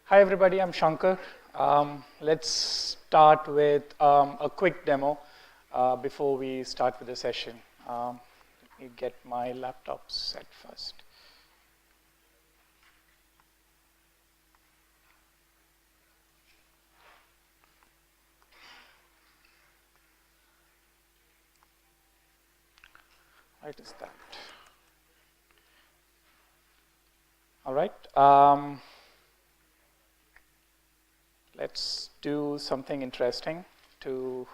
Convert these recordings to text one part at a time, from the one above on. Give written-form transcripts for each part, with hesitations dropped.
Hi everybody, I'm Shanker. Let's start with a quick demo before we start with the session. Let me get my laptop set first. Right is that. All right. Let's do something interesting to.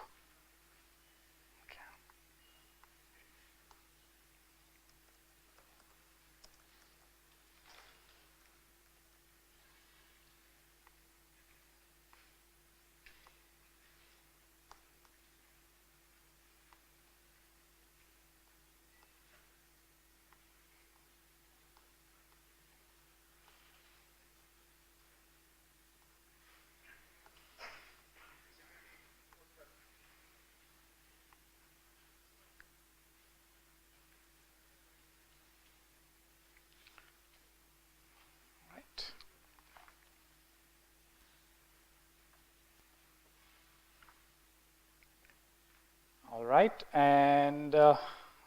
All right, and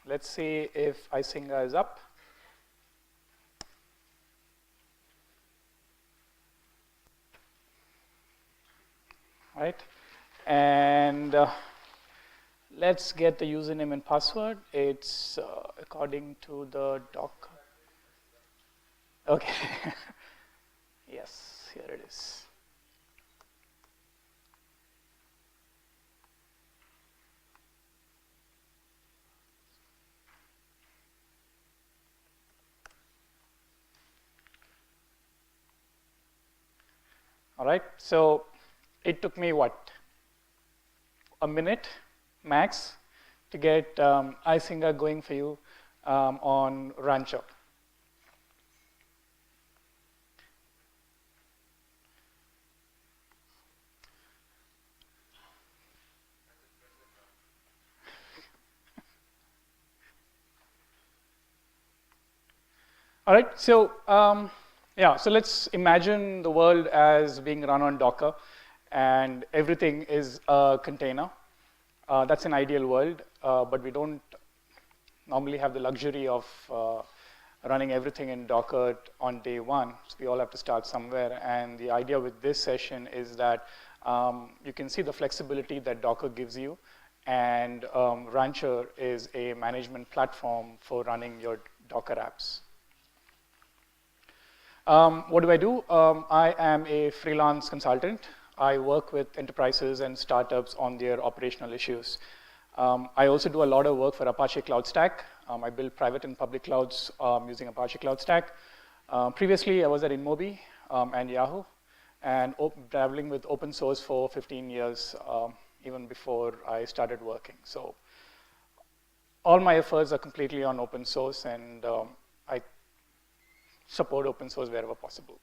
let's see if Isinga is up. Right, and let's get the username and password. It's according to the doc. Okay. Yes, here it is. All right, so it took me what? A minute max to get Isinga going for you on Rancher. All right, so so let's imagine the world as being run on Docker, and everything is a container. That's an ideal world, but we don't normally have the luxury of running everything in Docker on day one. So we all have to start somewhere, and the idea with this session is that you can see the flexibility that Docker gives you, and Rancher is a management platform for running your Docker apps. What do? I am a freelance consultant. I work with enterprises and startups on their operational issues. I also do a lot of work for Apache Cloud Stack. I build private and public clouds using Apache Cloud Stack. Previously, I was at InMobi and Yahoo, and traveling with open source for 15 years, even before I started working. So all my efforts are completely on open source, and I support open source wherever possible.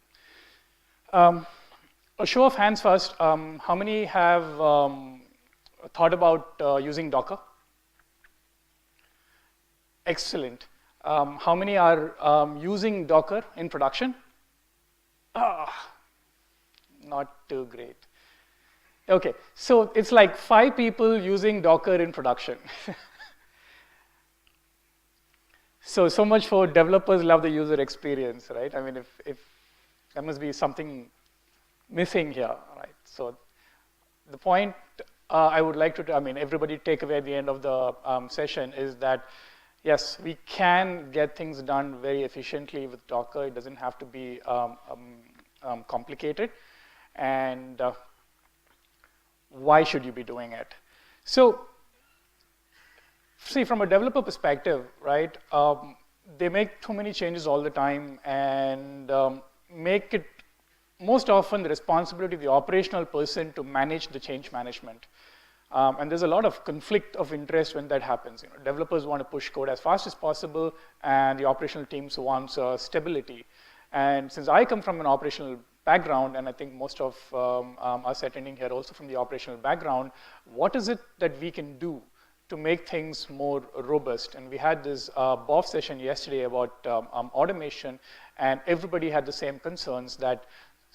A show of hands first. How many have thought about using Docker? Excellent. How many are using Docker in production? Not too great. Okay, so it's like 5 people using Docker in production. So much for developers love the user experience, right? I mean, if there must be something missing here, right? So the point I would like to, everybody take away at the end of the session is that, yes, we can get things done very efficiently with Docker. It doesn't have to be complicated. And why should you be doing it? So, see, from a developer perspective, right, they make too many changes all the time and make it most often the responsibility of the operational person to manage the change management. And there's a lot of conflict of interest when that happens. You know, developers want to push code as fast as possible, and the operational teams want stability. And since I come from an operational background, and I think most of us attending here also from the operational background, what is it that we can do to make things more robust? And we had this BOF session yesterday about automation, and everybody had the same concerns that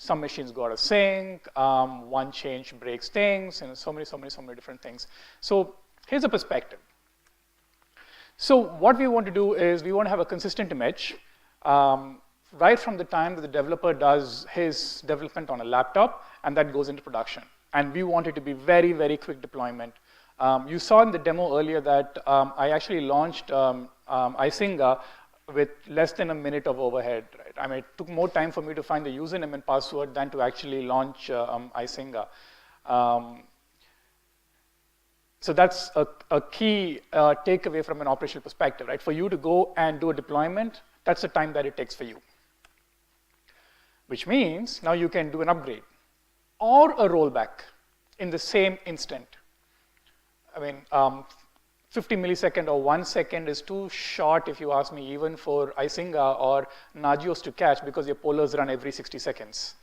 some machines go out of sync, one change breaks things, and so many different things. So here's a perspective. So what we want to do is we want to have a consistent image right from the time that the developer does his development on a laptop, and that goes into production. And we want it to be very, very quick deployment. You saw in the demo earlier that I actually launched Isinga with less than a minute of overhead. Right? I mean, it took more time for me to find the username and password than to actually launch Isinga. So that's a key takeaway from an operational perspective, right? For you to go and do a deployment, that's the time that it takes for you. Which means now you can do an upgrade or a rollback in the same instant. I mean, 50 millisecond or 1 second is too short, if you ask me, even for Isinga or Nagios to catch, because your pollers run every 60 seconds.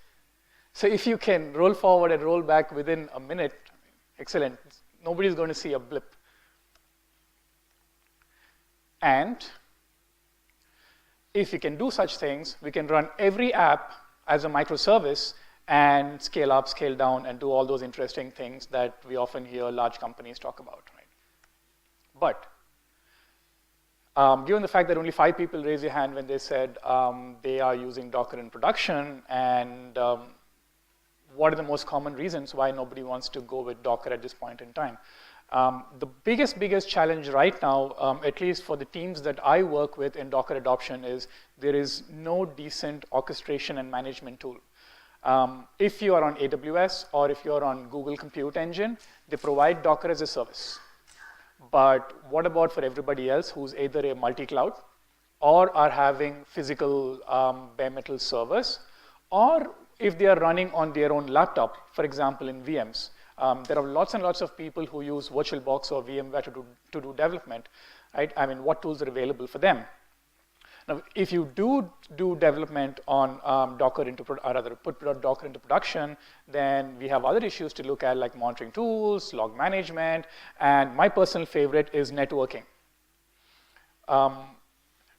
So if you can roll forward and roll back within a minute, excellent. Nobody's going to see a blip. And if we can do such things, we can run every app as a microservice and scale up, scale down, and do all those interesting things that we often hear large companies talk about. Right? But given the fact that only 5 people raised their hand when they said they are using Docker in production, and what are the most common reasons why nobody wants to go with Docker at this point in time? The biggest challenge right now, at least for the teams that I work with in Docker adoption, is there is no decent orchestration and management tool. If you are on AWS or if you're on Google Compute Engine, they provide Docker as a service. But what about for everybody else who's either a multi-cloud or are having physical bare metal servers, or if they are running on their own laptop, for example, in VMs? There are lots and lots of people who use VirtualBox or VMware to do development, right? I mean, what tools are available for them? Now, if you do development on Docker put Docker into production, then we have other issues to look at, like monitoring tools, log management, and my personal favorite is networking.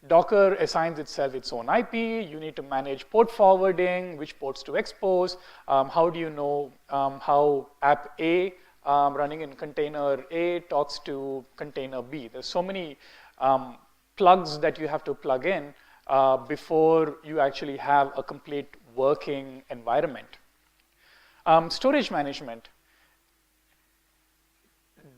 Docker assigns itself its own IP. You need to manage port forwarding, which ports to expose. How do you know how app A running in container A talks to container B? There's so many plugs that you have to plug in before you actually have a complete working environment. Storage management.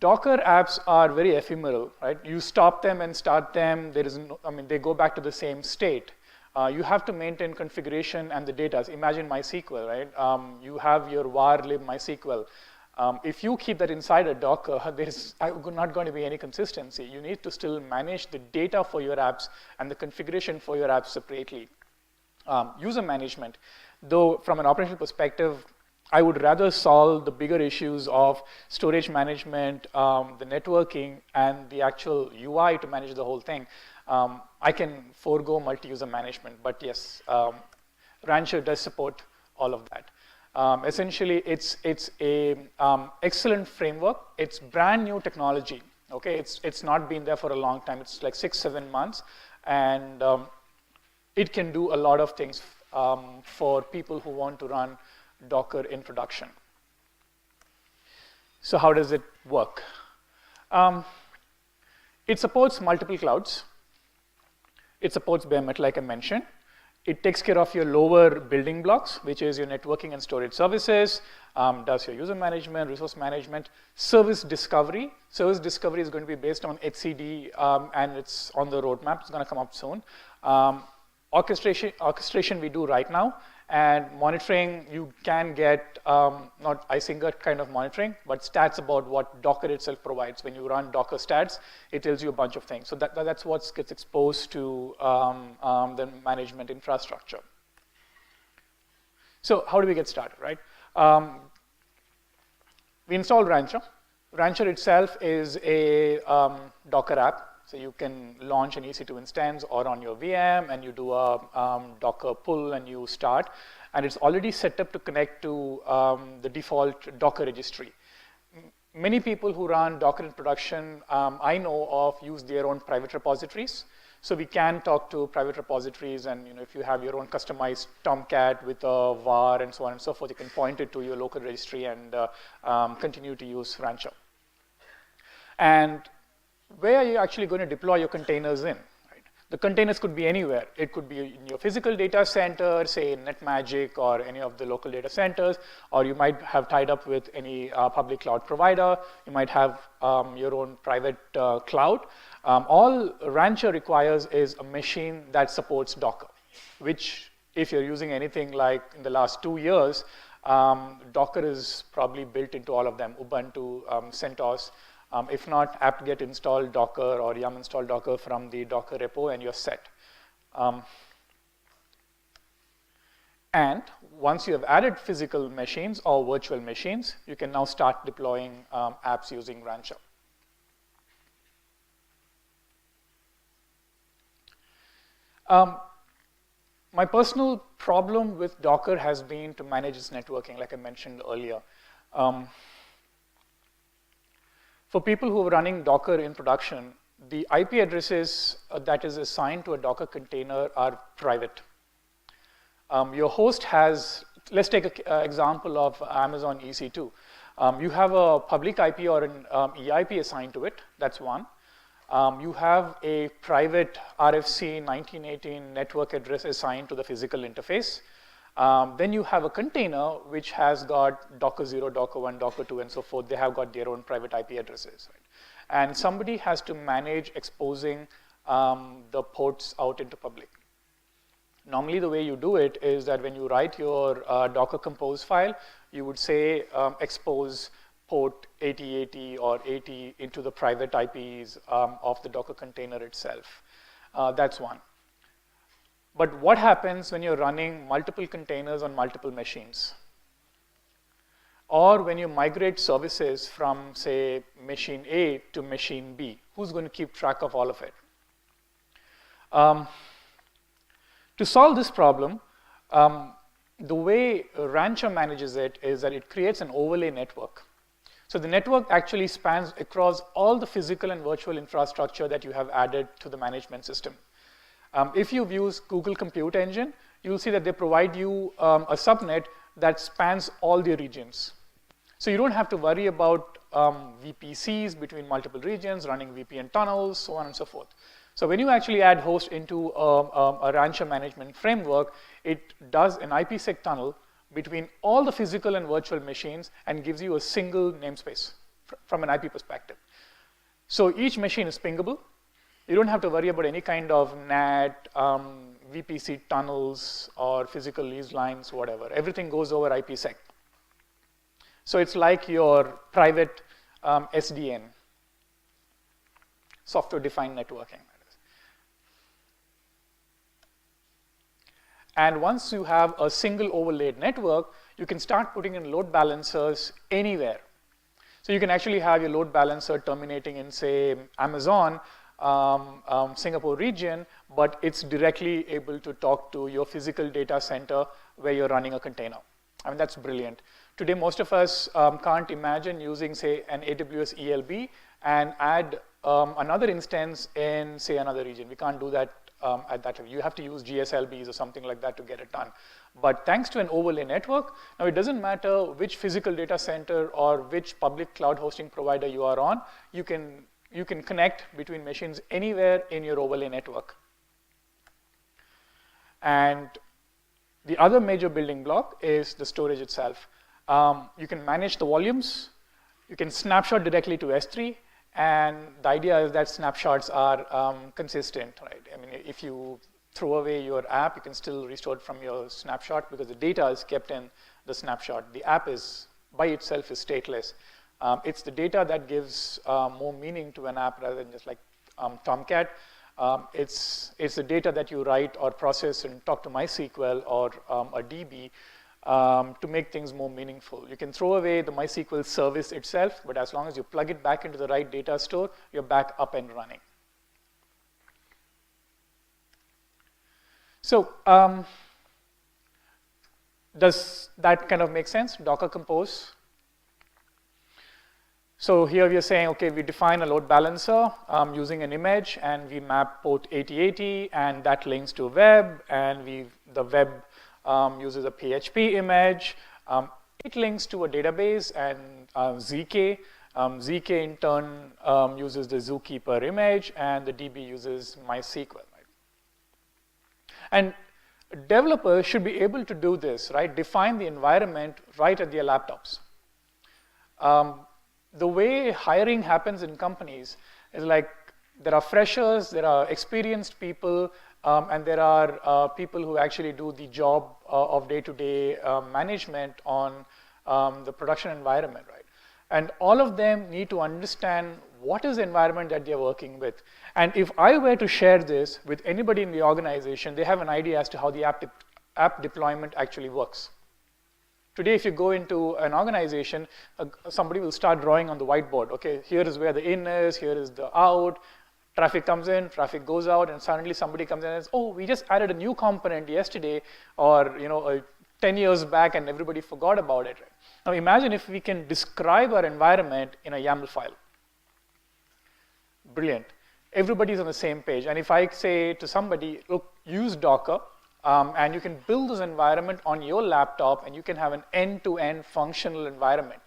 Docker apps are very ephemeral, right? You stop them and start them. There is no, I mean, they go back to the same state. You have to maintain configuration and the data. Imagine MySQL, right? You have your var lib MySQL. If you keep that inside a Docker, there's not going to be any consistency. You need to still manage the data for your apps and the configuration for your apps separately. User management, though from an operational perspective, I would rather solve the bigger issues of storage management, the networking, and the actual UI to manage the whole thing. I can forego multi-user management, but yes, Rancher does support all of that. Essentially, it's a excellent framework. It's brand new technology. Okay, it's not been there for a long time. It's like 6-7 months, and it can do a lot of things for people who want to run Docker in production. So how does it work? It supports multiple clouds. It supports bare metal, like I mentioned. It takes care of your lower building blocks, which is your networking and storage services, does your user management, resource management, service discovery. Service discovery is going to be based on HCD, and it's on the roadmap. It's going to come up soon. Orchestration we do right now. And monitoring, you can get not Isinga kind of monitoring, but stats about what Docker itself provides. When you run Docker stats, it tells you a bunch of things. So that's what gets exposed to the management infrastructure. So how do we get started, right? We installed Rancher. Rancher itself is a Docker app. So you can launch an EC2 instance or on your VM, and you do a Docker pull and you start. And it's already set up to connect to the default Docker registry. Many people who run Docker in production, I know of, use their own private repositories. So we can talk to private repositories, and if you have your own customized Tomcat with a var and so on and so forth, you can point it to your local registry and continue to use Rancher. And where are you actually going to deploy your containers in? The containers could be anywhere. It could be in your physical data center, say in NetMagic or any of the local data centers, or you might have tied up with any public cloud provider. You might have your own private cloud. All Rancher requires is a machine that supports Docker, which if you're using anything like in the last 2 years, Docker is probably built into all of them, Ubuntu, CentOS. If not, apt-get install Docker or yum install Docker from the Docker repo, and you're set. And once you have added physical machines or virtual machines, you can now start deploying apps using Rancher. My personal problem with Docker has been to manage its networking, like I mentioned earlier. For people who are running Docker in production, the IP addresses that is assigned to a Docker container are private. Your host has, let's take an example of Amazon EC2. You have a public IP or an EIP assigned to it, that's one. You have a private RFC 1918 network address assigned to the physical interface. Then you have a container which has got Docker 0, Docker 1, Docker 2, and so forth. They have got their own private IP addresses. Right? And somebody has to manage exposing the ports out into public. Normally, the way you do it is that when you write your Docker compose file, you would say expose port 8080 or 80 into the private IPs of the Docker container itself. That's one. But what happens when you're running multiple containers on multiple machines? Or when you migrate services from, say, machine A to machine B? Who's going to keep track of all of it? To solve this problem, the way Rancher manages it is that it creates an overlay network. So the network actually spans across all the physical and virtual infrastructure that you have added to the management system. If you've used Google Compute Engine, you'll see that they provide you a subnet that spans all the regions. So you don't have to worry about VPCs between multiple regions, running VPN tunnels, so on and so forth. So when you actually add host into a Rancher management framework, it does an IPsec tunnel between all the physical and virtual machines and gives you a single namespace from an IP perspective. So each machine is pingable. You don't have to worry about any kind of NAT, VPC tunnels, or physical lease lines, whatever. Everything goes over IPsec. So it's like your private SDN, software-defined networking. And once you have a single overlaid network, you can start putting in load balancers anywhere. So you can actually have your load balancer terminating in, say, Amazon, Singapore region, but it's directly able to talk to your physical data center where you're running a container. I mean, that's brilliant. Today, most of us can't imagine using, say, an AWS ELB and add another instance in, say, another region. We can't do that at that level. You have to use GSLBs or something like that to get it done. But thanks to an overlay network, now it doesn't matter which physical data center or which public cloud hosting provider you are on, you can connect between machines anywhere in your overlay network. And the other major building block is the storage itself. You can manage the volumes. You can snapshot directly to S3. And the idea is that snapshots are consistent, right? I mean, if you throw away your app, you can still restore it from your snapshot because the data is kept in the snapshot. The app is, by itself, is stateless. It's the data that gives more meaning to an app rather than just like Tomcat. It's the data that you write or process and talk to MySQL or a DB to make things more meaningful. You can throw away the MySQL service itself, but as long as you plug it back into the right data store, you're back up and running. So does that kind of make sense? Docker Compose. So here we are saying, okay, we define a load balancer using an image, and we map port 8080, and that links to web, and the web uses a PHP image. It links to a database and ZK. ZK in turn uses the Zookeeper image, and the DB uses MySQL. Right? And developers should be able to do this, right? Define the environment right at their laptops. The way hiring happens in companies is like there are freshers, there are experienced people, and there are people who actually do the job of day-to-day management on the production environment, right? And all of them need to understand what is the environment that they're working with. And if I were to share this with anybody in the organization, they have an idea as to how the app deployment actually works. Today, if you go into an organization, somebody will start drawing on the whiteboard. Okay, here is where the in is, here is the out. Traffic comes in, traffic goes out, and suddenly somebody comes in and says, oh, we just added a new component yesterday, or 10 years back, and everybody forgot about it. Right? Now imagine if we can describe our environment in a YAML file. Brilliant. Everybody's on the same page. And if I say to somebody, look, use Docker, and you can build this environment on your laptop, and you can have an end-to-end functional environment.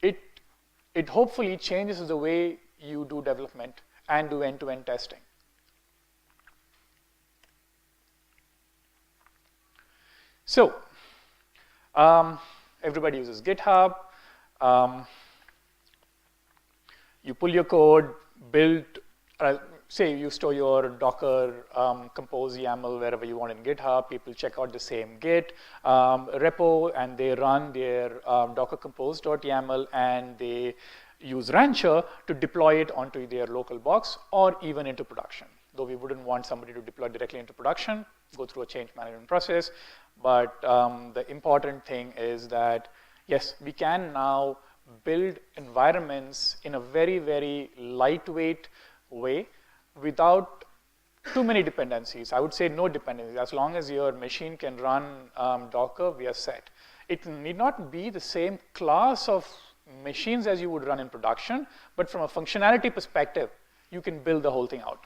It hopefully changes the way you do development and do end-to-end testing. So, everybody uses GitHub. You pull your code, build, say you store your Docker compose YAML wherever you want in GitHub. People check out the same Git repo, and they run their Docker compose.yaml, and they use Rancher to deploy it onto their local box or even into production. Though we wouldn't want somebody to deploy directly into production, go through a change management process. But the important thing is that, yes, we can now build environments in a very, very lightweight way without too many dependencies. I would say no dependencies. As long as your machine can run Docker, we are set. It need not be the same class of machines as you would run in production, but from a functionality perspective, you can build the whole thing out.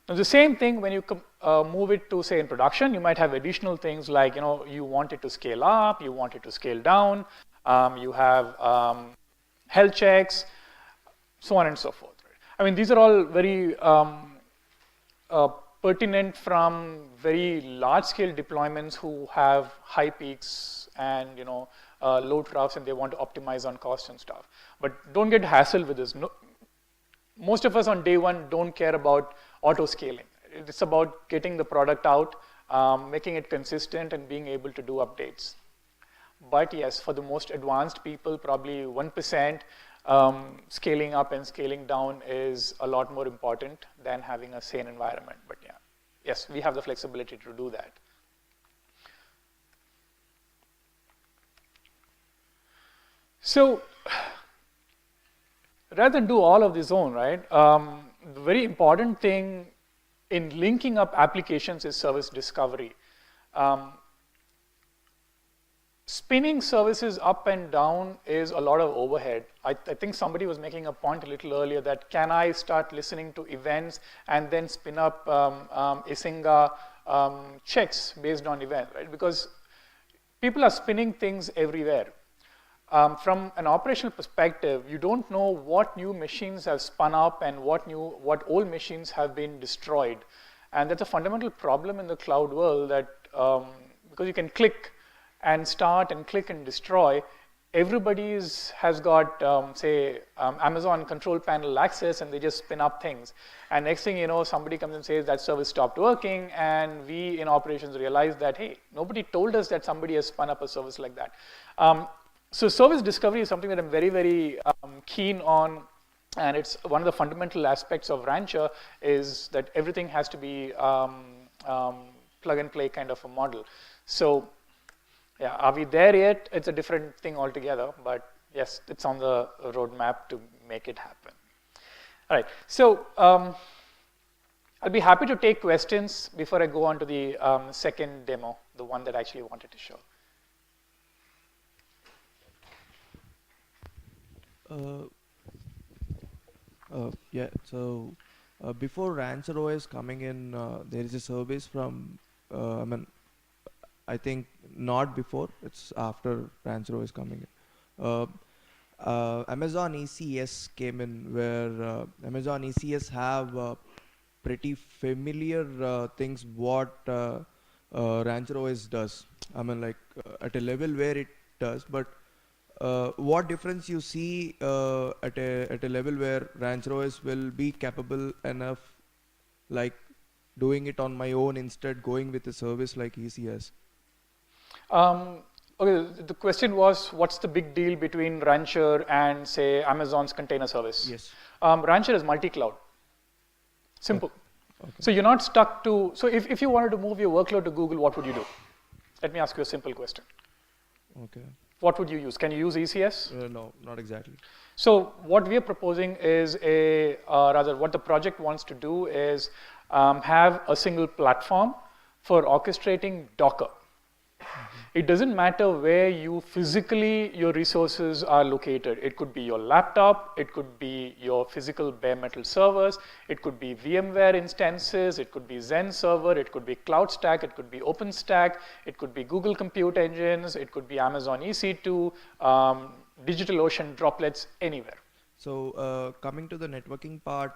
Now, the same thing when you move it to, say, in production, you might have additional things like, you want it to scale up, you want it to scale down, you have health checks, so on and so forth. Right? I mean, these are all very pertinent from very large-scale deployments who have high peaks and, low troughs, and they want to optimize on cost and stuff. But don't get hassled with this. No, most of us on day one don't care about auto scaling. It's about getting the product out, making it consistent, and being able to do updates. But yes, for the most advanced people, probably 1%, scaling up and scaling down is a lot more important than having a sane environment. But yeah, yes, we have the flexibility to do that. So rather than do all of this own, right, the very important thing in linking up applications is service discovery. Spinning services up and down is a lot of overhead. I think somebody was making a point a little earlier that can I start listening to events and then spin up Isinga checks based on event, right? Because people are spinning things everywhere. From an operational perspective, you don't know what new machines have spun up and what old machines have been destroyed. And that's a fundamental problem in the cloud world that because you can click and start and click and destroy, everybody has got, say, Amazon control panel access, and they just spin up things. And next thing you know, somebody comes and says that service stopped working, and we in operations realize that, hey, nobody told us that somebody has spun up a service like that. So service discovery is something that I'm very, very keen on, and it's one of the fundamental aspects of Rancher is that everything has to be plug and play kind of a model. So yeah, are we there yet? It's a different thing altogether, but yes, it's on the roadmap to make it happen. All right, so I'll be happy to take questions before I go on to the second demo, the one that I actually wanted to show. Yeah, so before RancherOS coming in, there is a service from, I mean, I think not before, it's after RancherOS coming in. Amazon ECS came in where Amazon ECS have pretty familiar things what RancherOS does. I mean, like at a level where it does, but what difference you see at a level where RancherOS will be capable enough, like doing it on my own instead going with a service like ECS? Okay, the question was, what's the big deal between Rancher and, say, Amazon's container service? Yes. Rancher is multi-cloud. Simple. Okay. So you're not stuck to, so if you wanted to move your workload to Google, what would you do? Let me ask you a simple question. Okay. What would you use? Can you use ECS? No, not exactly. So what we are proposing is rather what the project wants to do is have a single platform for orchestrating Docker. It doesn't matter where you physically your resources are located. It could be your laptop, it could be your physical bare metal servers, it could be VMware instances, it could be Xen server, it could be CloudStack, it could be OpenStack, it could be Google Compute Engines, it could be Amazon EC2, DigitalOcean droplets, anywhere. So coming to the networking part,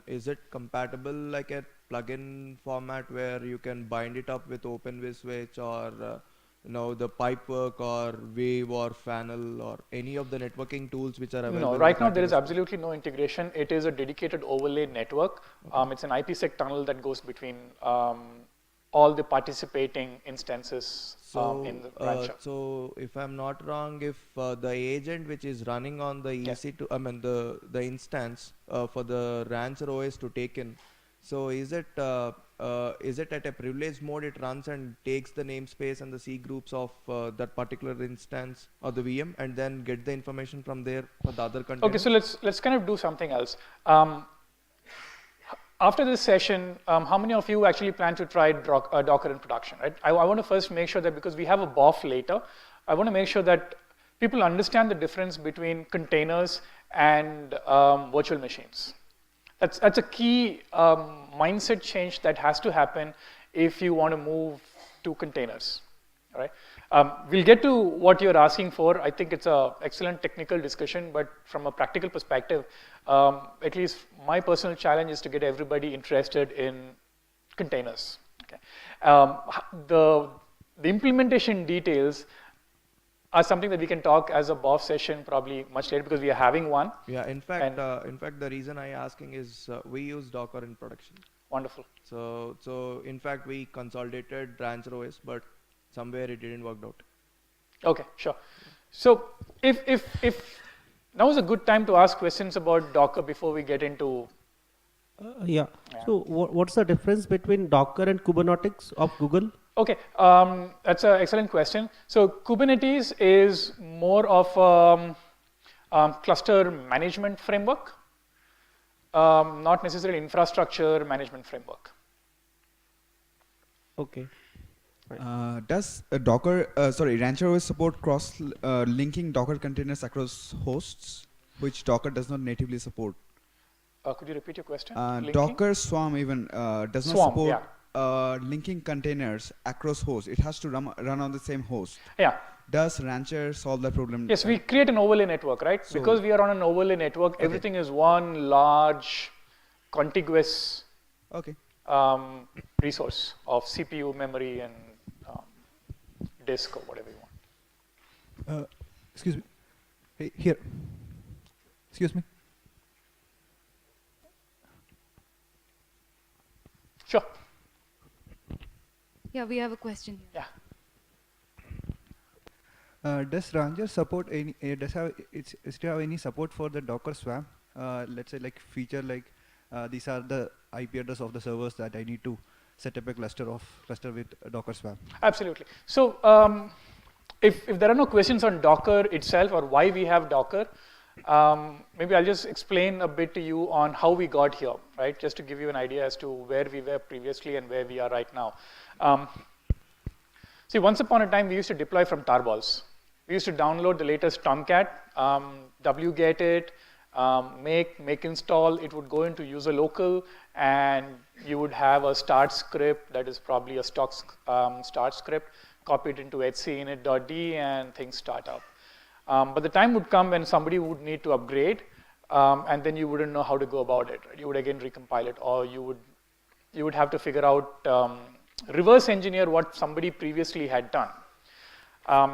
is it compatible like a plugin format where you can bind it up with OpenVSwitch or the Pipework or Wave or Funnel or any of the networking tools which are available? No, right now there is absolutely no integration. It is a dedicated overlay network. Okay. It's an IPsec tunnel that goes between all the participating instances in the Rancher. So if I'm not wrong, if the agent which is running on the EC2, the instance for the RancherOS to take in, so is it at a privileged mode it runs and takes the namespace and the C groups of that particular instance or the VM and then get the information from there for the other containers? Okay, so let's kind of do something else. After this session, how many of you actually plan to try Docker in production, right? I want to first make sure that because we have a BOF later, I want to make sure that people understand the difference between containers and virtual machines. That's a key mindset change that has to happen if you want to move to containers, all right? We'll get to what you're asking for. I think it's an excellent technical discussion, but from a practical perspective, at least my personal challenge is to get everybody interested in containers. Okay. The implementation details are something that we can talk as a BOF session probably much later because we are having one. Yeah, in fact, the reason I asking is we use Docker in production. Wonderful. So in fact, we consolidated RancherOS, but somewhere it didn't work out. Okay, sure. So if now is a good time to ask questions about Docker before we get into. Yeah. So what's the difference between Docker and Kubernetes of Google? Okay, that's an excellent question. So Kubernetes is more of a cluster management framework, not necessarily infrastructure management framework. Okay. Does RancherOS support cross-linking Docker containers across hosts, which Docker does not natively support? Could you repeat your question? Docker Swarm even does not support linking containers across hosts. It has to run on the same host. Yeah. Does Rancher solve that problem? Yes, we create an overlay network, right? So because we are on an overlay network, everything is one large, contiguous resource of CPU, memory, and disk or whatever you want. Excuse me. Hey, here. Excuse me. Sure. Yeah, we have a question here. Yeah. Does Rancher support any? Does it have any support for the Docker Swarm? Let's say like feature like these are the IP address of the servers that I need to set up a cluster with Docker Swarm. Absolutely. So if there are no questions on Docker itself or why we have Docker, maybe I'll just explain a bit to you on how we got here, right? Just to give you an idea as to where we were previously and where we are right now. See, once upon a time, we used to deploy from tarballs. We used to download the latest Tomcat. wget it, make install. It would go into user local, and you would have a start script that is probably a stock start script, copy it into hcinit.d, and things start up. But the time would come when somebody would need to upgrade, and then you wouldn't know how to go about it. Right? You would again recompile it, or you would have to figure out, reverse engineer what somebody previously had done.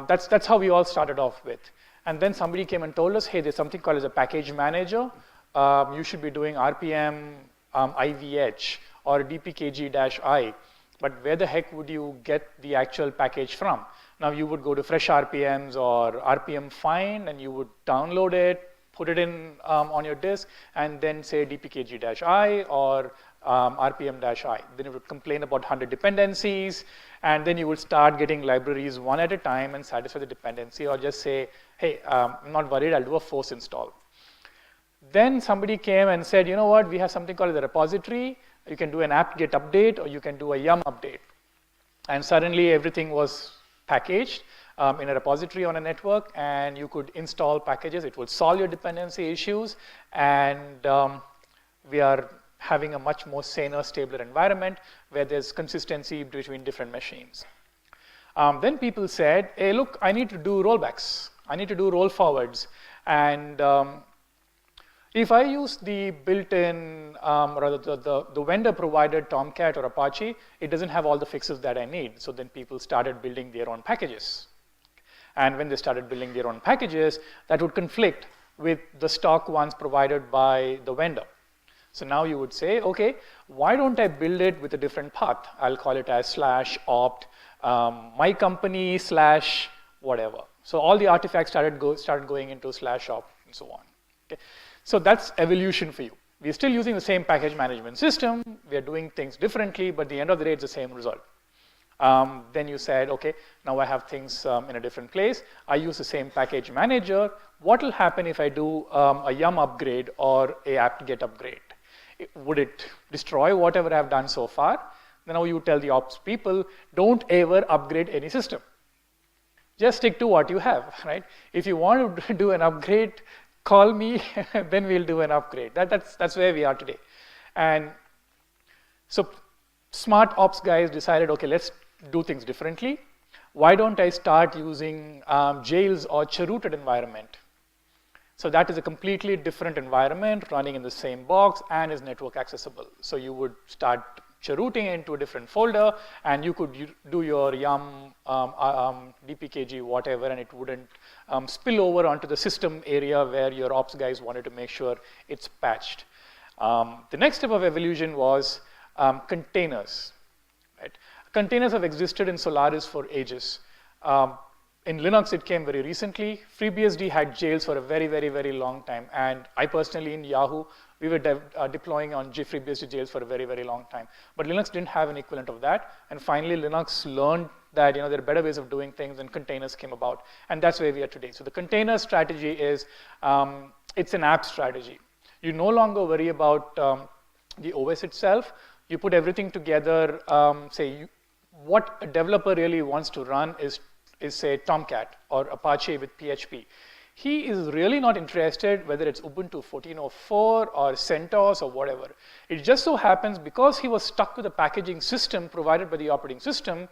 That's how we all started off with. And then somebody came and told us, hey, there's something called as a package manager. You should be doing RPM IVH or dpkg-i. But where the heck would you get the actual package from? Now you would go to fresh RPMs or RPM find, and you would download it, put it in on your disk, and then say dpkg-i or RPM-i. Then it would complain about 100 dependencies, and then you would start getting libraries one at a time and satisfy the dependency, or just say, hey, I'm not worried, I'll do a force install. Then somebody came and said, you know what, we have something called the repository. You can do an apt-get update, or you can do a yum update. And suddenly everything was packaged in a repository on a network, and you could install packages. It would solve your dependency issues, and we are having a much more saner, stabler environment where there's consistency between different machines. Then people said, hey, look, I need to do rollbacks. I need to do roll forwards. And if I use the built-in, rather the vendor-provided Tomcat or Apache, it doesn't have all the fixes that I need. So then people started building their own packages. And when they started building their own packages, that would conflict with the stock ones provided by the vendor. So now you would say, okay, why don't I build it with a different path? I'll call it as /opt my company / whatever. So all the artifacts started going into /opt and so on. Okay? So that's evolution for you. We're still using the same package management system. We are doing things differently, but at the end of the day, it's the same result. Then you said, okay, now I have things in a different place. I use the same package manager. What will happen if I do a yum upgrade or a apt-get upgrade? Would it destroy whatever I've done so far? Then now you tell the ops people, don't ever upgrade any system. Just stick to what you have, right? If you want to do an upgrade, call me, then we'll do an upgrade. That's where we are today. And so smart ops guys decided, okay, let's do things differently. Why don't I start using jails or chrooted environment? So that is a completely different environment running in the same box and is network accessible. So you would start cherooting into a different folder, and you could do your yum, dpkg, whatever, and it wouldn't spill over onto the system area where your ops guys wanted to make sure it's patched. The next step of evolution was containers. Right? Containers have existed in Solaris for ages. In Linux, it came very recently. FreeBSD had jails for a very, very, very long time. And I personally, in Yahoo, we were deploying on FreeBSD jails for a very, very long time. But Linux didn't have an equivalent of that. And finally, Linux learned that there are better ways of doing things, and containers came about. And that's where we are today. So the container strategy is, it's an app strategy. You no longer worry about the OS itself. You put everything together. What a developer really wants to run is say Tomcat or Apache with PHP. He is really not interested whether it's Ubuntu 14.04 or CentOS or whatever. It just so happens because he was stuck with a packaging system provided by the operating system,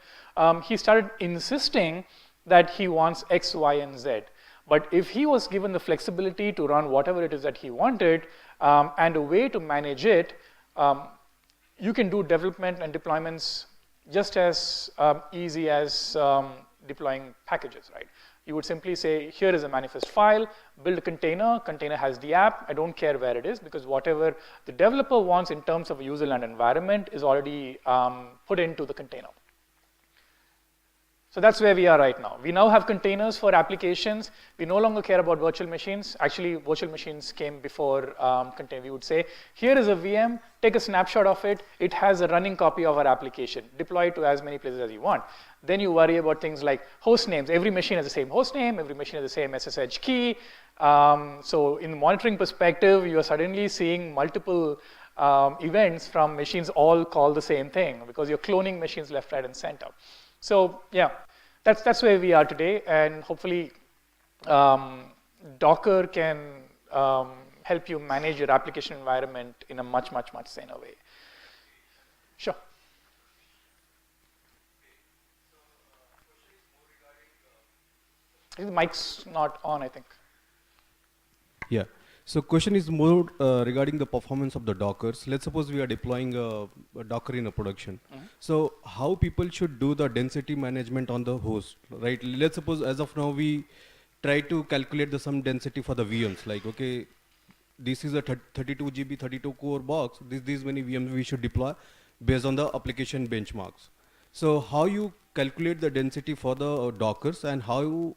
he started insisting that he wants X, Y, and Z. But if he was given the flexibility to run whatever it is that he wanted and a way to manage it, you can do development and deployments just as easy as deploying packages, right? You would simply say, here is a manifest file, build a container has the app, I don't care where it is, because whatever the developer wants in terms of a user land environment is already put into the container. So that's where we are right now. We now have containers for applications. We no longer care about virtual machines. Actually, virtual machines came before container. We would say, here is a VM, take a snapshot of it. It has a running copy of our application. Deploy it to as many places as you want. Then you worry about things like host names. Every machine has the same host name. Every machine has the same SSH key. So in the monitoring perspective, you are suddenly seeing multiple events from machines all call the same thing because you're cloning machines left, right, and center. So yeah, that's where we are today, and hopefully Docker can help you manage your application environment in a much saner way. Sure. I think the mic's not on, I think. Yeah. So question is more regarding the performance of the Dockers. Let's suppose we are deploying a Docker in a production. So how people should do the density management on the host, right? Let's suppose as of now we try to calculate the some density for the VMs. Like, okay, this is a 32 GB, 32 core box. These many VMs we should deploy based on the application benchmarks. So how you calculate the density for the Dockers, and how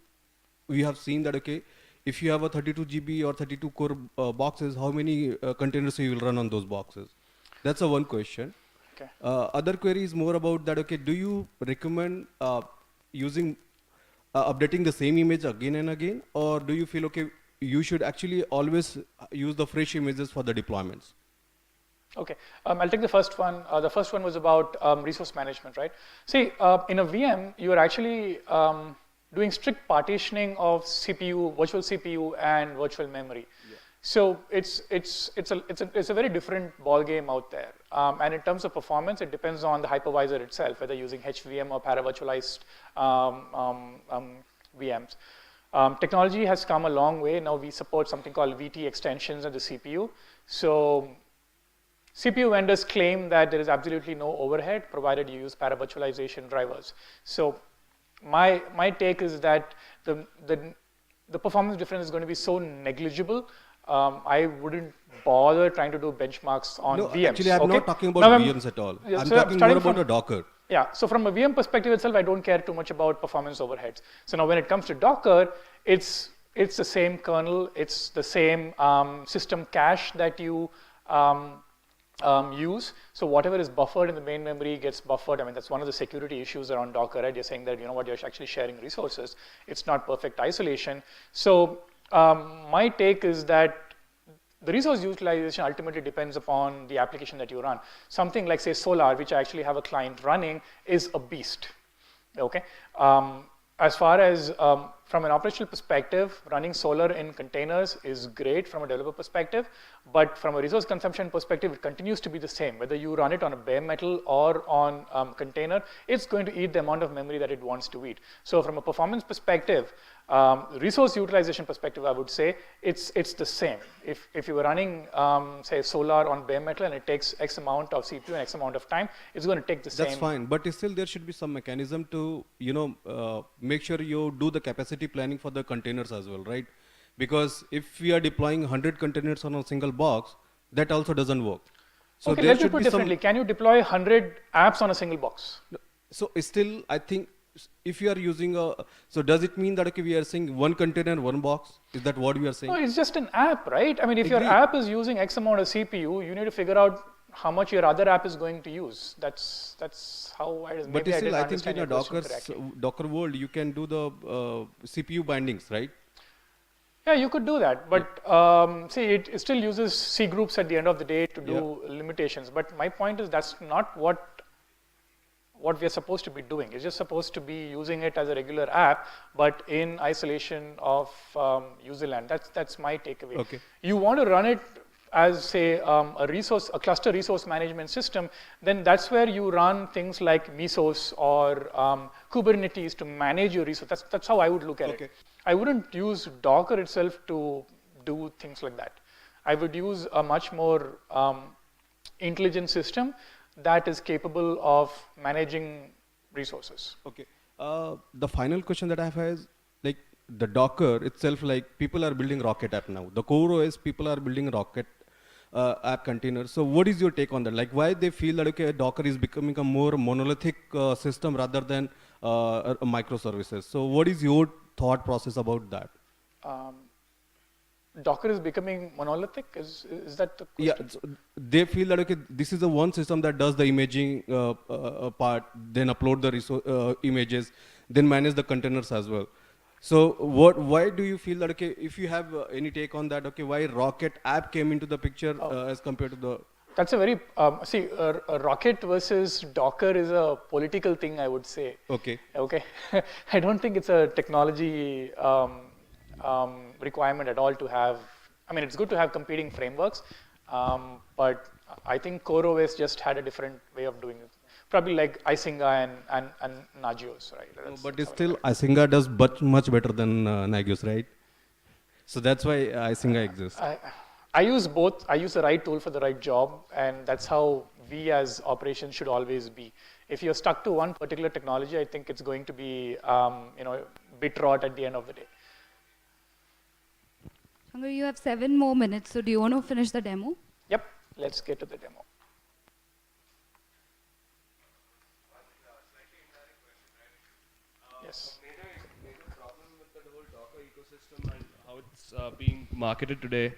we have seen that, okay, if you have a 32 GB or 32 core boxes, how many containers you will run on those boxes? That's a one question. Okay. Other query is more about that, okay, do you recommend using, updating the same image again and again, or do you feel, okay, you should actually always use the fresh images for the deployments? Okay, I'll take the first one. The first one was about resource management, right? See, in a VM, you are actually doing strict partitioning of CPU, virtual CPU, and virtual memory. Yeah. So it's a very different ball game out there. And in terms of performance, it depends on the hypervisor itself, whether using HVM or para-virtualized VMs. Technology has come a long way. Now we support something called VT extensions on the CPU. So CPU vendors claim that there is absolutely no overhead provided you use para-virtualization drivers. So my take is that the performance difference is going to be so negligible. I wouldn't bother trying to do benchmarks on VMs. No, actually, I'm not talking about VMs at all. Yeah, I'm so talking more about a Docker. Yeah, so from a VM perspective itself, I don't care too much about performance overheads. So now when it comes to Docker, it's the same kernel, it's the same system cache that you use. So whatever is buffered in the main memory gets buffered. I mean, that's one of the security issues around Docker, right? You're saying that, you know what, you're actually sharing resources. It's not perfect isolation. So my take is that the resource utilization ultimately depends upon the application that you run. Something like, say, Solar, which I actually have a client running, is a beast, okay? As far as from an operational perspective, running Solar in containers is great from a developer perspective, but from a resource consumption perspective, it continues to be the same. Whether you run it on a bare metal or on container, it's going to eat the amount of memory that it wants to eat. So from a performance perspective, resource utilization perspective, I would say it's the same. If you were running, say, Solar on bare metal and it takes X amount of CPU and X amount of time, it's going to take the same. That's fine, but still there should be some mechanism to, you know, make sure you do the capacity planning for the containers as well, right? Because if we are deploying 100 containers on a single box, that also doesn't work. So okay, there let me should put be differently. Can you deploy 100 apps on a single box? So still, I think if you are using a, so does it mean that, okay, we are saying one container, one box? Is that what we are saying? No, it's just an app, right? I mean, if your app is using X amount of CPU, you need to figure out how much your other app is going to use. That's how I just. But still, I think in a Docker world, you can do the CPU bindings, right? Yeah, you could do that, but see, it still uses C groups at the end of the day to do limitations. But my point is that's not what we are supposed to be doing. It's just supposed to be using it as a regular app, but in isolation of user land. That's my takeaway. Okay. You want to run it as, say, a cluster resource management system, then that's where you run things like Mesos or Kubernetes to manage your resource. That's how I would look at it. I wouldn't use Docker itself to do things like that. I would use a much more intelligent system that is capable of managing resources. Okay. The final question that I have is, like, the Docker itself, like, people are building Rocket app now. The core OS, people are building Rocket app containers. So what is your take on that? Like, why they feel that, okay, Docker is becoming a more monolithic system rather than microservices? So what is your thought process about that? Docker is becoming monolithic? Is that the question? Yeah, so they feel that, okay, this is the one system that does the imaging part, then upload the images, then manage the containers as well. So why do you feel that, okay, if you have any take on that, okay, why Rocket app came into the picture as compared to the... That's a very, Rocket versus Docker is a political thing, I would say. Okay. Okay. I don't think it's a technology requirement at all to have, I mean, it's good to have competing frameworks, but I think CoreOS just had a different way of doing it. Probably like Isinga and Nagios, right? No, but it's still, Isinga does much better than Nagios, right? So that's why Isinga exists. I use both. I use the right tool for the right job, and that's how we as operations should always be. If you're stuck to one particular technology, I think it's going to be, bit rot at the end of the day. Shanker, you have 7 more minutes, so do you want to finish the demo? Yep, let's get to the demo. Yes. Major problem with the whole Docker ecosystem and how it's being marketed today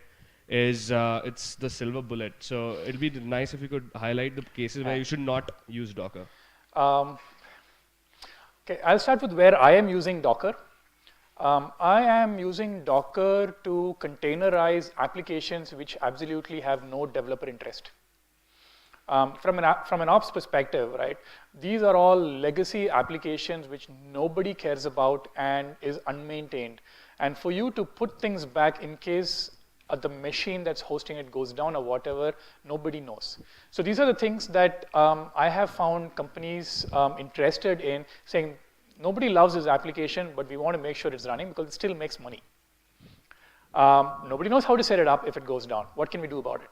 is it's the silver bullet. So it'll be nice if you could highlight the cases where you should not use Docker. Okay, I'll start with where I am using Docker. I am using Docker to containerize applications which absolutely have no developer interest. From an ops perspective, right, these are all legacy applications which nobody cares about and is unmaintained. And for you to put things back in case the machine that's hosting it goes down or whatever, nobody knows. So these are the things that I have found companies interested in saying, nobody loves this application, but we want to make sure it's running because it still makes money. Nobody knows how to set it up if it goes down. What can we do about it?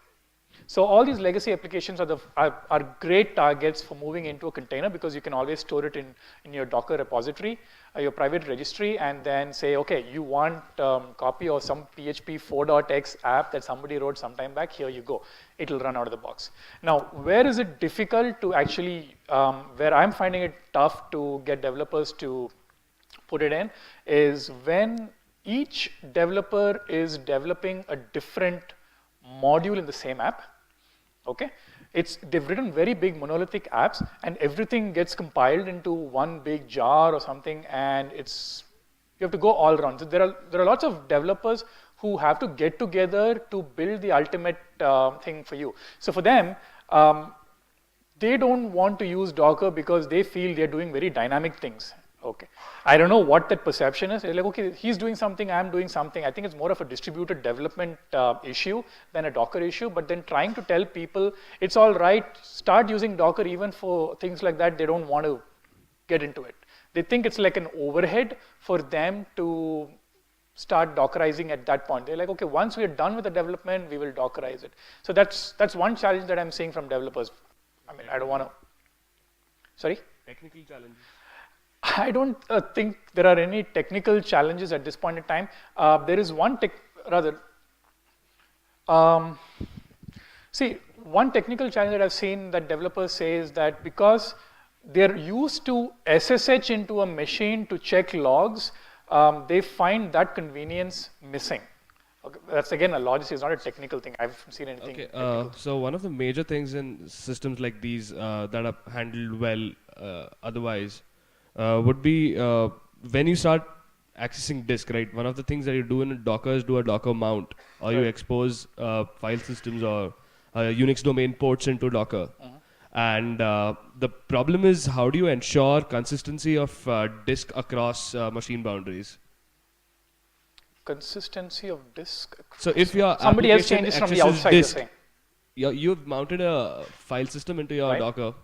So all these legacy applications are great targets for moving into a container because you can always store it in your Docker repository, your private registry, and then say, okay, you want copy of some PHP 4.x app that somebody wrote sometime back, here you go. It'll run out of the box. Now, where is it difficult to actually, where I'm finding it tough to get developers to put it in, is when each developer is developing a different module in the same app, okay? They've written very big monolithic apps and everything gets compiled into one big jar or something, and you have to go all around. So there are lots of developers who have to get together to build the ultimate thing for you. So for them, they don't want to use Docker because they feel they're doing very dynamic things. Okay, I don't know what that perception is. They're like, okay, he's doing something, I'm doing something. I think it's more of a distributed development issue than a Docker issue. But then trying to tell people it's all right, start using Docker even for things like that, they don't want to get into it. They think it's like an overhead for them to start Dockerizing at that point. They're like, okay, once we're done with the development, we will Dockerize it. So that's one challenge that I'm seeing from developers. I mean, I don't want to. Sorry? Technical challenges. I don't think there are any technical challenges at this point in time. There is one one technical challenge that I've seen that developers say is that because they're used to SSH into a machine to check logs, they find that convenience missing. Okay, that's again a logic, it's not a technical thing. I haven't seen anything. Okay, so one of the major things in systems like these that are handled well otherwise would be when you start accessing disk, right? One of the things that you do in Docker is do a Docker mount, or you expose file systems or Unix domain ports into Docker. And the problem is, how do you ensure consistency of disk across machine boundaries? Consistency of disk. So if your somebody else application changes from the accesses outside, disk, you're saying. you've mounted a file system into your Docker,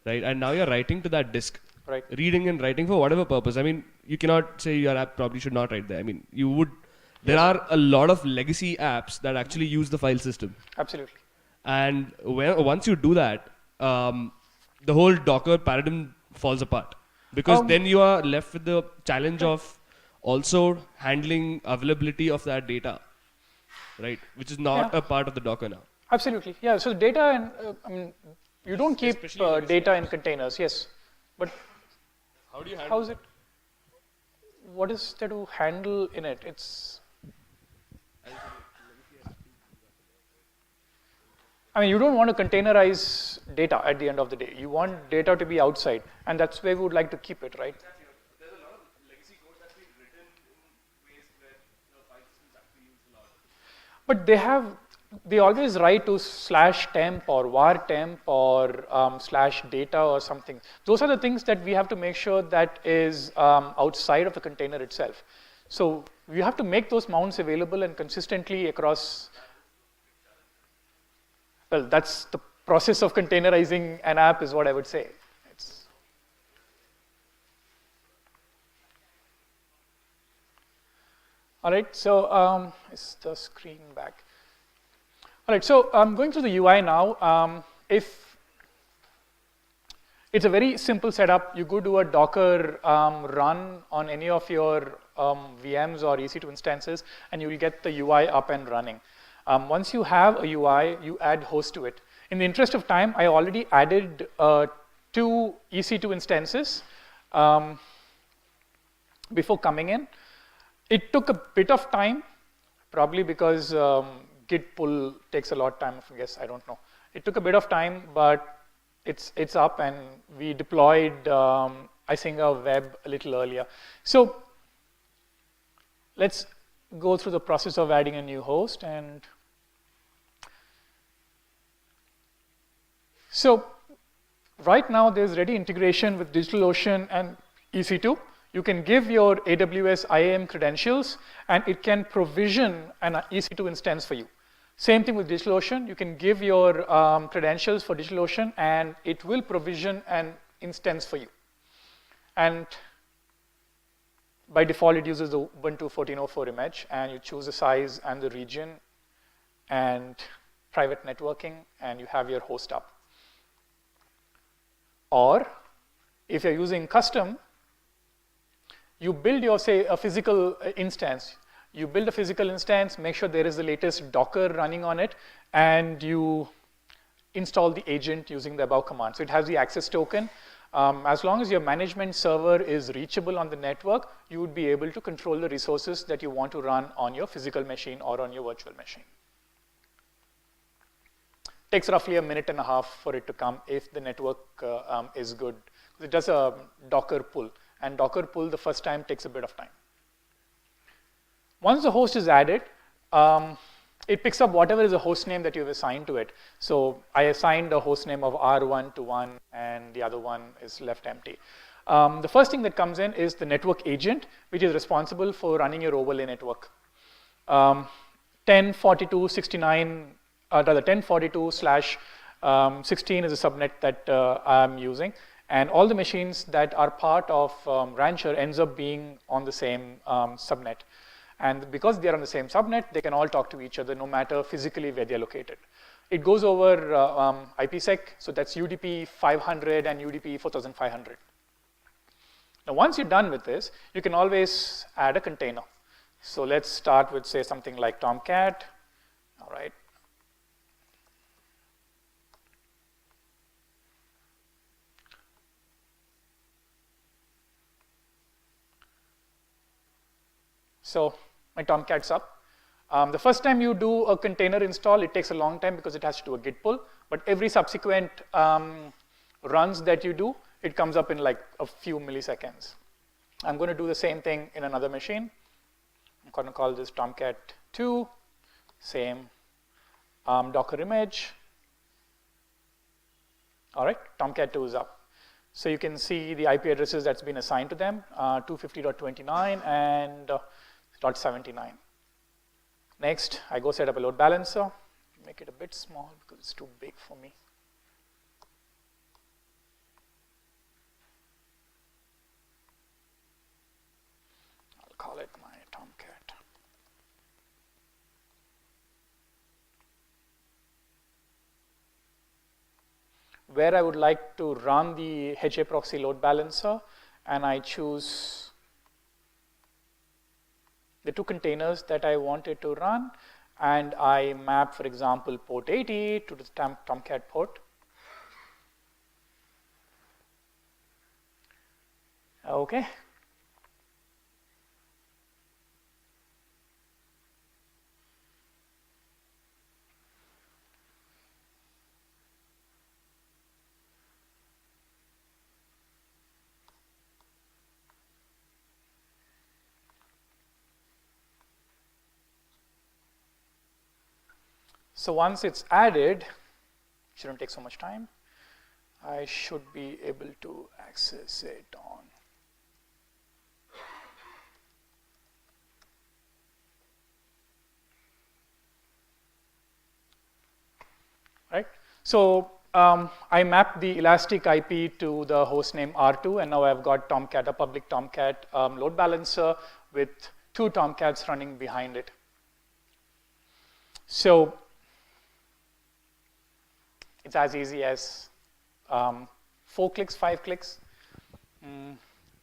right? And now you're writing to that disk. Right. Reading and writing for whatever purpose. I mean, you cannot say your app probably should not write there. I mean, you would. There are a lot of legacy apps that actually use the file system. Absolutely. And once you do that, the whole Docker paradigm falls apart. Because then you are left with the challenge of also handling availability of that data, right? Which is not a part of the Docker now. Absolutely. Yeah. So data and I mean, you don't keep data in containers. Yes, but how do you handle? How is it? What is there to handle in it? It's. I mean, you don't want to containerize data at the end of the day. You want data to be outside, and that's where we would like to keep it, right? Exactly. There's a lot of legacy code that's been written in ways where the file systems actually use a lot. But they always write to /temp or var/temp or /data or something. Those are the things that we have to make sure that is outside of the container itself. So you have to make those mounts available and consistently across. Well, that's the process of containerizing an app is what I would say. All right, so is the screen back? All right, so I'm going through the UI now. If it's a very simple setup, you go do a Docker run on any of your VMs or EC2 instances, and you will get the UI up and running. Once you have a UI, you add host to it. In the interest of time, I already added 2 EC2 instances before coming in. It took a bit of time, probably because Git pull takes a lot of time, I guess, I don't know. It took a bit of time, but it's up, and we deployed Isinga Web a little earlier. So let's go through the process of adding a new host. And so right now, there's ready integration with DigitalOcean and EC2. You can give your AWS IAM credentials, and it can provision an EC2 instance for you. Same thing with DigitalOcean. You can give your credentials for DigitalOcean, and it will provision an instance for you. And by default, it uses the Ubuntu 14.04 image, and you choose the size and the region and private networking, and you have your host up. Or if you're using custom, you build your, say, a physical instance. You build a physical instance, make sure there is the latest Docker running on it, and you install the agent using the above command. So it has the access token. As long as your management server is reachable on the network, you would be able to control the resources that you want to run on your physical machine or on your virtual machine. Takes roughly a minute and a half for it to come if the network is good. It does a Docker pull. And Docker pull the first time takes a bit of time. Once the host is added, it picks up whatever is the host name that you've assigned to it. So I assigned a host name of R1 to 1, and the other one is left empty. The first thing that comes in is the network agent, which is responsible for running your overlay network. 1042/16 is a subnet that I'm using. And all the machines that are part of Rancher ends up being on the same subnet. And because they're on the same subnet, they can all talk to each other no matter physically where they're located. It goes over IPsec, so that's UDP 500 and UDP 4500. Now, once you're done with this, you can always add a container. So let's start with, say, something like Tomcat. All right. So my Tomcat's up. The first time you do a container install, it takes a long time because it has to do a git pull. But every subsequent runs that you do, it comes up in like a few milliseconds. I'm going to do the same thing in another machine. I'm going to call this Tomcat 2. Same Docker image. All right, Tomcat 2 is up. So you can see the IP addresses that's been assigned to them, 250.29 and .79. Next, I go set up a load balancer. Make it a bit small because it's too big for me. I'll call it my Tomcat. Where I would like to run the HAProxy load balancer, and I choose the 2 containers that I wanted to run, and I map, for example, port 80 to the Tomcat port. Okay. So once it's added, shouldn't take so much time. I should be able to access it on. So I mapped the elastic IP to the host name R2, and now I've got Tomcat, a public Tomcat load balancer with 2 Tomcats running behind it. So it's as easy as 4 clicks, 5 clicks.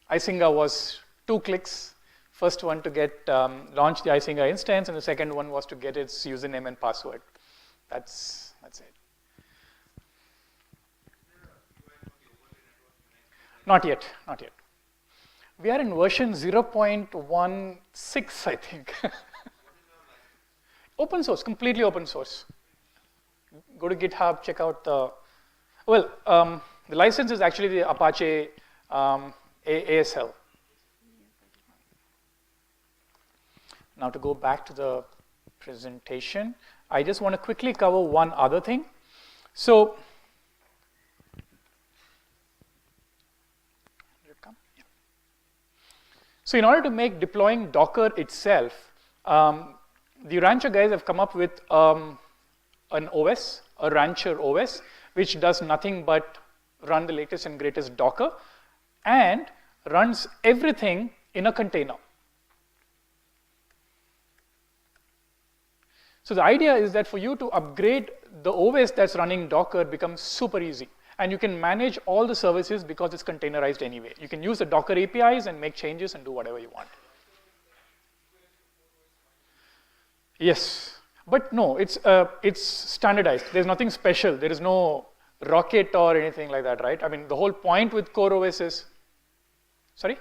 Isinga was 2 clicks. First one to get launch the Isinga instance, and the second one was to get its username and password. That's it. Not yet, not yet. We are in version 0.16, I think. Open source, completely open source. Go to GitHub, check out the, well, the license is actually the Apache ASL. Now to go back to the presentation, I just want to quickly cover one other thing. So, so in order to make deploying Docker itself, the Rancher guys have come up with an OS, a RancherOS, which does nothing but run the latest and greatest Docker and runs everything in a container. So the idea is that for you to upgrade the OS that's running Docker becomes super easy. And you can manage all the services because it's containerized anyway. You can use the Docker APIs and make changes and do whatever you want. Yes, but no, it's standardized. There's nothing special. There is no rocket or anything like that, right? I mean, the whole point with CoreOS is, sorry?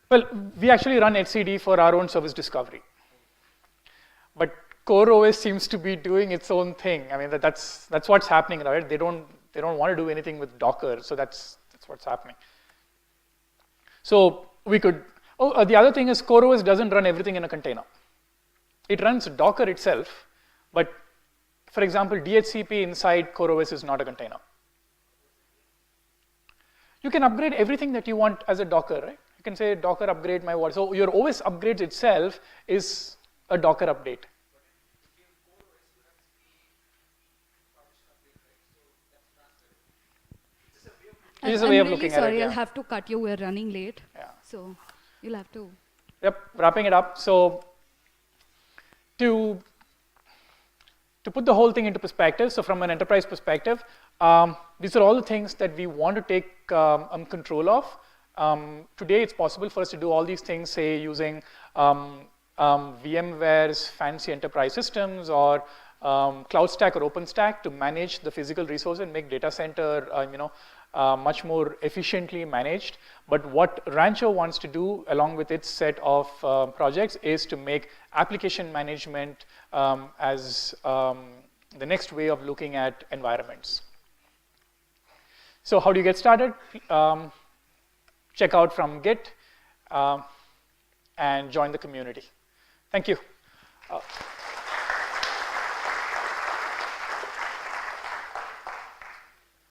Well, we actually run etcd for our own service discovery. But CoreOS seems to be doing its own thing. I mean, that's what's happening, right? They don't want to do anything with Docker, so that's what's happening. So we could. The other thing is CoreOS doesn't run everything in a container. It runs Docker itself, but for example, DHCP inside CoreOS is not a container. You can upgrade everything that you want as a Docker, right? You can say Docker upgrade my what. So your OS upgrades itself is a Docker update. It is a way of looking at it. I'm really sorry, Yeah. I'll have to cut you. We're running late. Yeah. So you'll have to. Yep, wrapping it up. So to put the whole thing into perspective, so from an enterprise perspective, these are all the things that we want to take control of. Today, it's possible for us to do all these things, say, using VMware's fancy enterprise systems or CloudStack or OpenStack to manage the physical resource and make data center, much more efficiently managed. But what Rancher wants to do, along with its set of projects, is to make application management as the next way of looking at environments. So how do you get started? Check out from Git and join the community. Thank you.